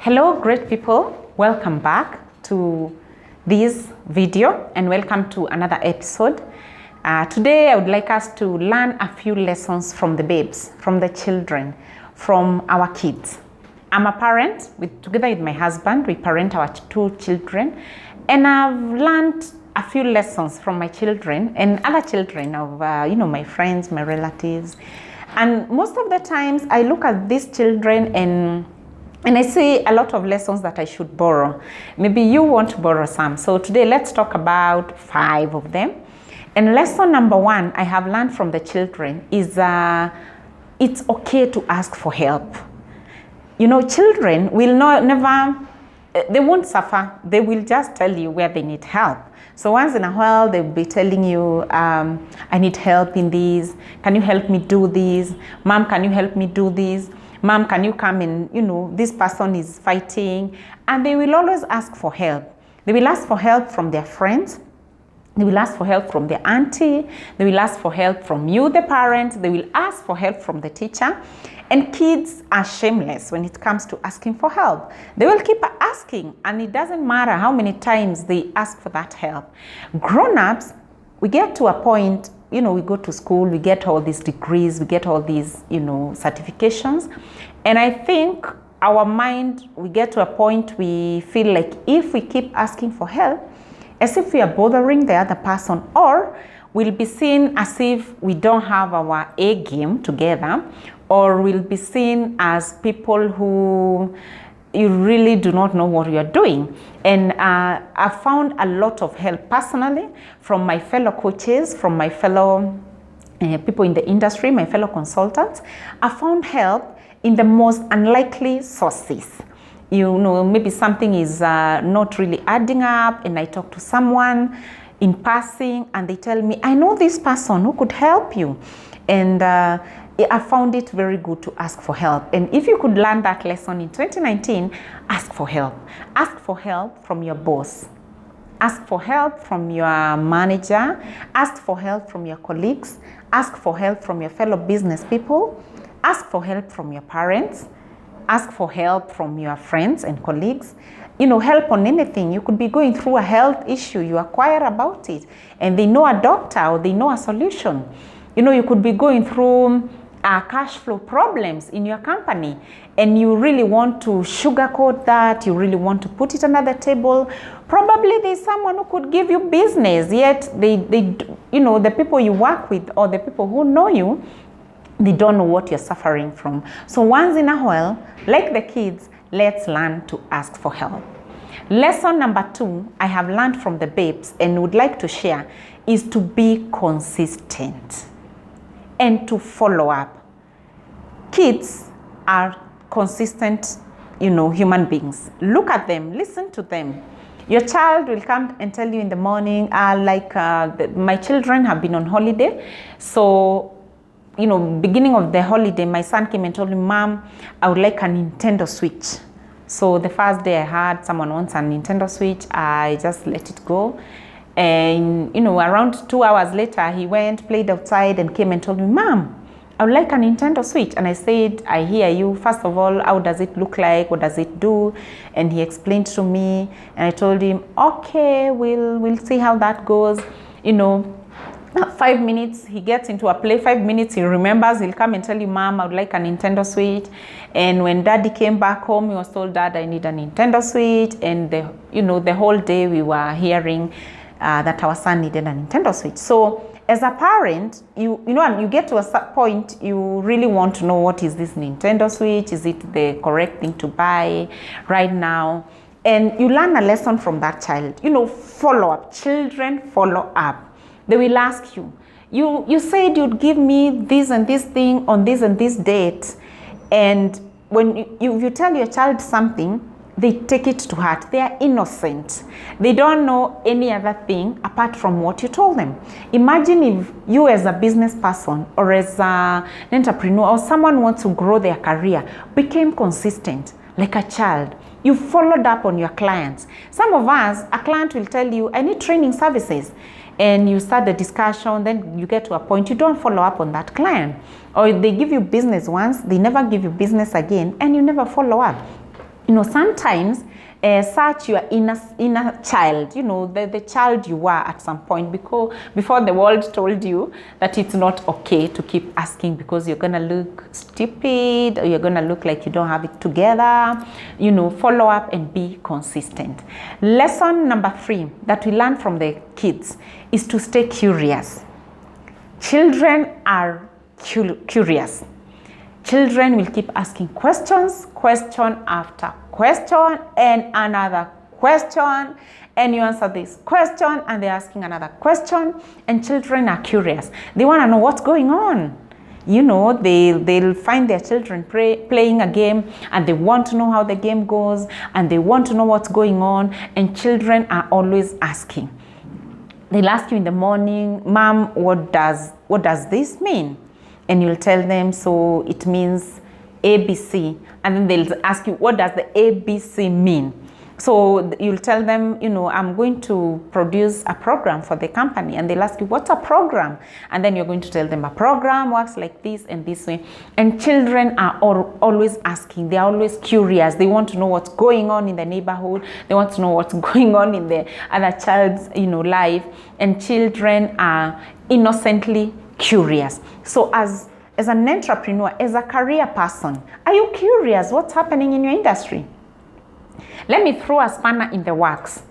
Hello, great people. Welcome back to this video and welcome to another episode. Today, I would like us to learn a few lessons from the babes, from the children, from our kids. I'm a parent, together with my husband, we parent our two children, and I've learned a few lessons from my children and other children of, my friends, my relatives. And most of the times, I look at these children and I see a lot of lessons that I should borrow. Maybe you want to borrow some. So today, let's talk about 5 of them. And lesson number 1 I have learned from the children is it's okay to ask for help. You know, children will they won't suffer. They will just tell you where they need help. So once in a while, they'll be telling you, I need help in this. Can you help me do this? Mom, can you help me do this? Mom, can you come and, this person is fighting. And they will always ask for help. They will ask for help from their friends. They will ask for help from their auntie. They will ask for help from you, the parent. They will ask for help from the teacher. And kids are shameless when it comes to asking for help. They will keep asking, and it doesn't matter how many times they ask for that help. Grown-ups, we get to a point, we go to school, we get all these degrees, we get all these, certifications. And I think our mind, we get to a point we feel like if we keep asking for help, as if we are bothering the other person, or we'll be seen as if we don't have our A game together, or we'll be seen as people who you really do not know what you're doing. And I found a lot of help personally from my fellow coaches, from my fellow people in the industry, my fellow consultants. I found help in the most unlikely sources. Maybe something is not really adding up, and I talk to someone in passing and they tell me, I know this person who could help you. And I found it very good to ask for help. And if you could learn that lesson in 2019, ask for help. Ask for help from your boss. Ask for help from your manager. Ask for help from your colleagues. Ask for help from your fellow business people. Ask for help from your parents. Ask for help from your friends and colleagues. Help on anything. You could be going through a health issue. You inquire about it, and they know a doctor or they know a solution. You could be going through cash flow problems in your company, and you really want to sugarcoat that. You really want to put it under the table. Probably there's someone who could give you business, yet the people you work with or the people who know you, they don't know what you're suffering from. So once in a while, like the kids, let's learn to ask for help. Lesson number 2 I have learned from the babes and would like to share is to be consistent and to follow up. Kids are consistent, human beings. Look at them, listen to them. Your child will come and tell you in the morning, my children have been on holiday. So, beginning of the holiday, my son came and told me, Mom, I would like a Nintendo Switch. So the first day I heard someone wants a Nintendo Switch, I just let it go. And, around 2 hours later, he went, played outside and came and told me, Mom, I would like a Nintendo Switch. And I said, I hear you. First of all, how does it look like? What does it do? And he explained to me, and I told him, okay, we'll see how that goes. 5 minutes, he gets into a play. 5 minutes, he remembers, he'll come and tell you, Mom, I would like a Nintendo Switch. And when Daddy came back home, he was told, Dad, I need a Nintendo Switch. And the whole day we were hearing that our son needed a Nintendo Switch. So as a parent, you get to a point, you really want to know, what is this Nintendo Switch? Is it the correct thing to buy right now? And you learn a lesson from that child. Follow up. Children follow up. They will ask you, you said you'd give me this and this thing on this and this date. And when you tell your child something, they take it to heart. They are innocent. They don't know any other thing apart from what you told them. Imagine if you as a business person or as an entrepreneur or someone who wants to grow their career became consistent like a child. You followed up on your clients. Some of us, a client will tell you, I need training services. And you start the discussion, then you get to a point, you don't follow up on that client. Or they give you business once, they never give you business again, and you never follow up. sometimes search your inner child, the child you were at some point, because before the world told you that it's not okay to keep asking because you're gonna look stupid or you're gonna look like you don't have it together. Follow up and be consistent. Lesson number 3 that we learn from the kids is to stay curious. Children are curious. Children will keep asking questions, question after question, and another question, and you answer this question, and they're asking another question, and children are curious. They want to know what's going on. They'll find their children playing a game, and they want to know how the game goes, and they want to know what's going on, and children are always asking. They'll ask you in the morning, Mom, what does this mean? And you'll tell them, so it means ABC. And then they'll ask you, what does the ABC mean? So you'll tell them, I'm going to produce a program for the company. And they'll ask you, what's a program? And then you're going to tell them a program works like this and this way. And children are always asking. They're always curious. They want to know what's going on in the neighborhood. They want to know what's going on in the other child's, life. And children are innocently curious. So as an entrepreneur, as a career person, are you curious what's happening in your industry? Let me throw a spanner in the works.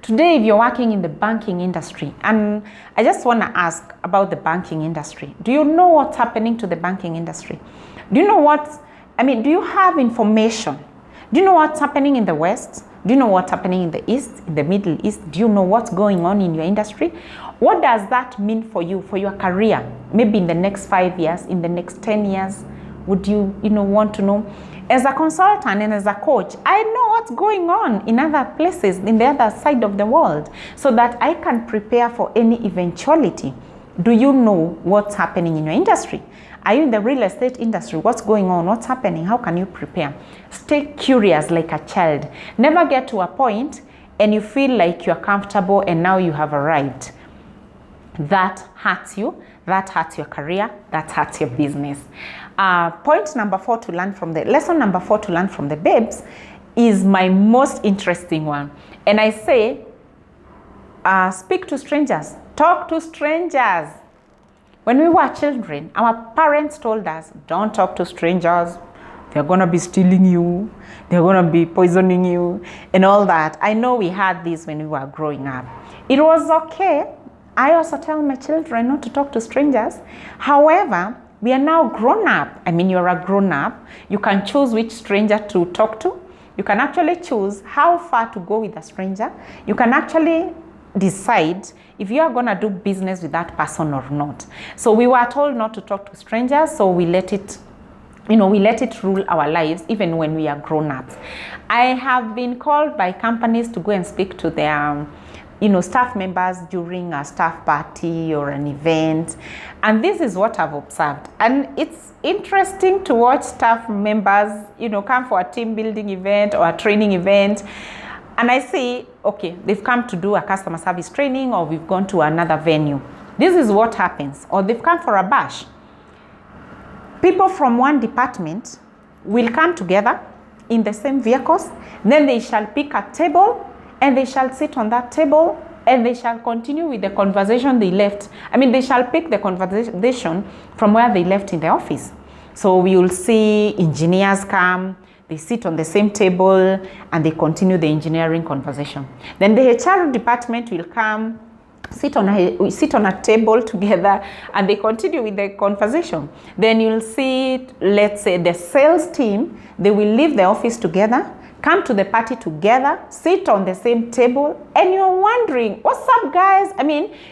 Today, if you're working in the banking industry, and I just want to ask about the banking industry. Do you know what's happening to the banking industry? Do you know do you have information? Do you know what's happening in the West? Do you know what's happening in the East, in the Middle East? Do you know what's going on in your industry? What does that mean for you, for your career? Maybe in the next 5 years, in the next 10 years, would you, want to know? As a consultant and as a coach, I know what's going on in other places, in the other side of the world, so that I can prepare for any eventuality. Do you know what's happening in your industry? Are you in the real estate industry? What's going on? What's happening? How can you prepare? Stay curious like a child. Never get to a point and you feel like you're comfortable and now you have arrived. That hurts you. That hurts your career. That hurts your business. Lesson number 4 to learn from the babes is my most interesting one. And I say, speak to strangers. Talk to strangers. When we were children, our parents told us, don't talk to strangers. They're going to be stealing you. They're going to be poisoning you and all that. I know we had this when we were growing up. It was okay. I also tell my children not to talk to strangers. However, we are now grown up. You're a grown up. You can choose which stranger to talk to. You can actually choose how far to go with a stranger. You can actually decide if you are going to do business with that person or not. So we were told not to talk to strangers, so we let it rule our lives even when we are grown-ups. I have been called by companies to go and speak to their staff members during a staff party or an event. And this is what I've observed. And it's interesting to watch staff members, come for a team building event or a training event. And I say, okay, they've come to do a customer service training or we've gone to another venue. This is what happens. Or they've come for a bash. People from one department will come together in the same vehicles. Then they shall pick a table and they shall sit on that table and they shall continue with the conversation they left. They shall pick the conversation from where they left in the office. So we will see engineers come, they sit on the same table and they continue the engineering conversation. Then the HR department will come, sit on a table together and they continue with the conversation. Then you'll see, let's say, the sales team, they will leave the office together, come to the party together, sit on the same table, and you're wondering, what's up, guys?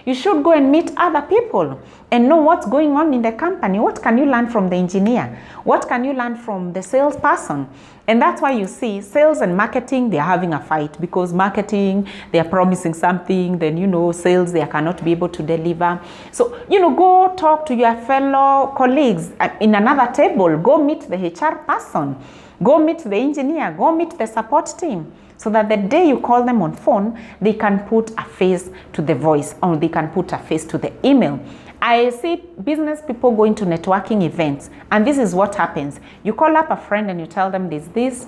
You should go and meet other people and know what's going on in the company. What can you learn from the engineer? What can you learn from the salesperson? And that's why you see sales and marketing, they're having a fight because marketing, they're promising something, then, sales, they cannot be able to deliver. So, go talk to your fellow colleagues in another table, go meet the HR person. Go meet the engineer, go meet the support team, so that the day you call them on phone, they can put a face to the voice or they can put a face to the email. I see business people going to networking events, and this is what happens. You call up a friend and you tell them there's this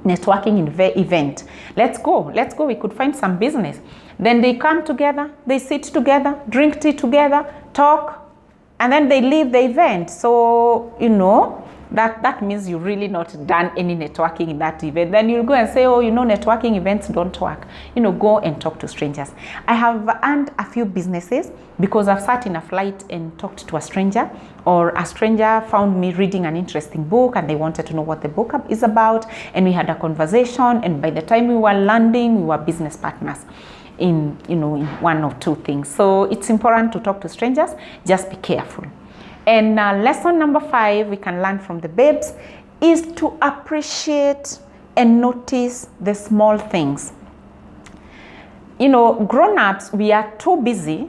networking event. Let's go, we could find some business. Then they come together, they sit together, drink tea together, talk, and then they leave the event. So, you know, that means you really not done any networking in that event. Then you'll go and say, oh, you know, networking events don't work. You know, go and talk to strangers. I have earned a few businesses because I've sat in a flight and talked to a stranger, or a stranger found me reading an interesting book and they wanted to know what the book is about, and we had a conversation, and by the time we were landing, we were business partners in, you know, in one or two things. So it's important to talk to strangers. Just be careful. And lesson number 5 we can learn from the babes is to appreciate and notice the small things. You know, grown-ups, we are too busy,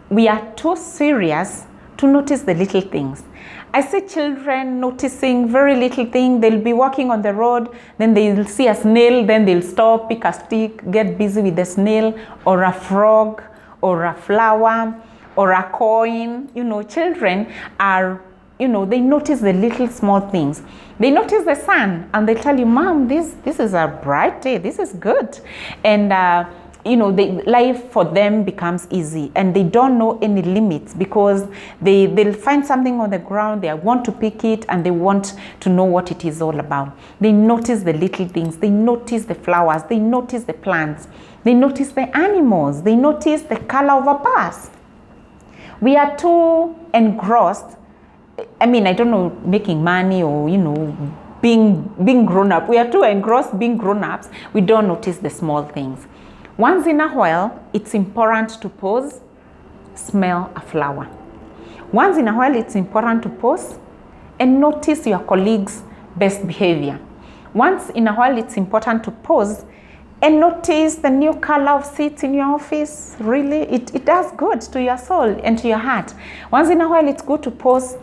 we are too serious to notice the little things. I see children noticing very little thing. They'll be walking on the road, then they'll see a snail, then they'll stop, pick a stick, get busy with the snail, or a frog, or a flower, or a coin. You know, children are, you know, they notice the little small things. They notice the sun and they tell you, Mom, this is a bright day, this is good. And you know, life for them becomes easy, and they don't know any limits, because they'll find something on the ground, they want to pick it, and they want to know what it is all about. They notice the little things, they notice the flowers, they notice the plants, they notice the animals, they notice the color of a bus. We are too engrossed, I mean, I don't know, making money or, you know, being grown up. We are too engrossed being grown ups. We don't notice the small things. Once in a while, it's important to pause, smell a flower. Once in a while, it's important to pause and notice your colleague's best behavior. Once in a while, it's important to pause and notice the new color of seats in your office. Really, it does good to your soul and to your heart. Once in a while, it's good to pause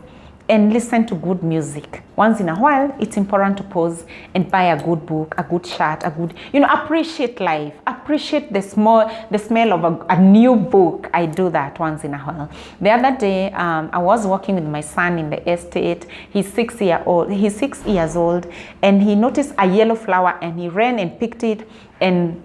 and listen to good music. Once in a while, it's important to pause and buy a good book, a good shirt, you know, appreciate life. Appreciate the smell of a new book. I do that once in a while. The other day, I was walking with my son in the estate. He's 6 years old, and he noticed a yellow flower, and he ran and picked it and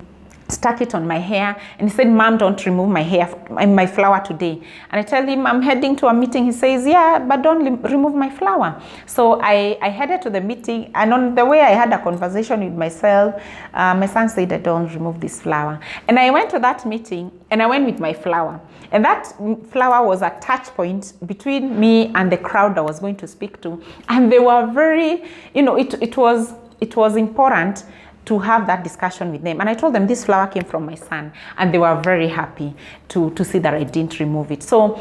stuck it on my hair, and he said, Mom, don't remove my flower today. And I tell him, I'm heading to a meeting. He says, yeah, but don't remove my flower. So I headed to the meeting, and on the way I had a conversation with myself. My son said, I don't remove this flower. And I went to that meeting, and I went with my flower. And that flower was a touch point between me and the crowd I was going to speak to. And they were very, you know, it was important to have that discussion with them. And I told them this flower came from my son, and they were very happy to see that I didn't remove it. So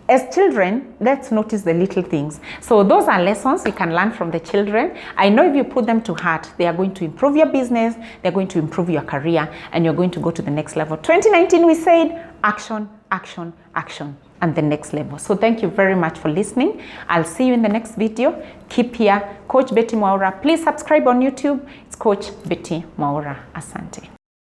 as children, let's notice the little things. So those are lessons you can learn from the children. I know if you put them to heart, they are going to improve your business, they're going to improve your career, and you're going to go to the next level. 2019, we said action, action, action, and the next level. So thank you very much for listening. I'll see you in the next video. Keep here, Coach Betty Mwaura. Please subscribe on YouTube. It's Coach Betty Mwaura. Asante.